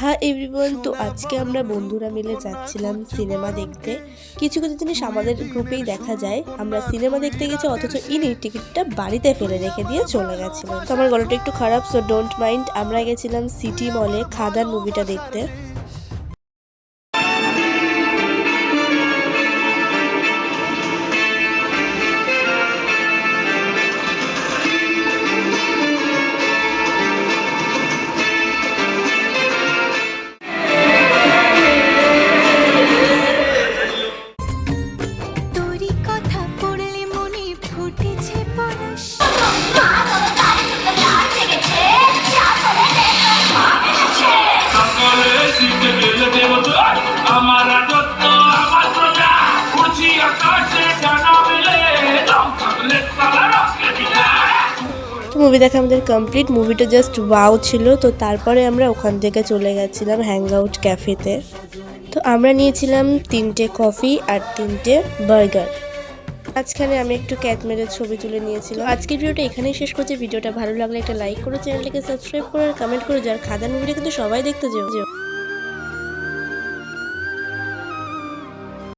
হ্যাঁ এভরিওয়ান, তো আজকে আমরা বন্ধুরা মিলে যাচ্ছিলাম সিনেমা দেখতে। কিছু কিছু জিনিস আমাদের গ্রুপেই দেখা যায়, আমরা সিনেমা দেখতে গেছি অথচ ইনি টিকিটটা বাড়িতে ফেলে রেখে দিয়ে চলে গেছিল। তো আমার গলাটা একটু খারাপ, সো ডোন্ট মাইন্ড। আমরা গেছিলাম সিটি মলে খাদান মুভিটা দেখতে। মুভি দেখা আমাদের কমপ্লিট। মুভিটা জাস্ট ওয়াও ছিল। তো তারপরে আমরা ওখান থেকে চলে গেছিলাম হ্যাং আউট ক্যাফেতে। তো আমরা নিয়েছিলাম 3টে কফি আর 3টে বার্গার। আজখানে আমি একটু ক্যাট মেরে ছবি তুলে নিয়েছিলাম। আজকের ভিডিওটা এখানেই শেষ করছি। ভিডিওটা ভালো লাগলে একটা লাইক করো, চ্যানেলটাকে সাবস্ক্রাইব করো আর কমেন্ট করো। যার খাদান মুভিটা কিন্তু সবাই দেখতে যেও।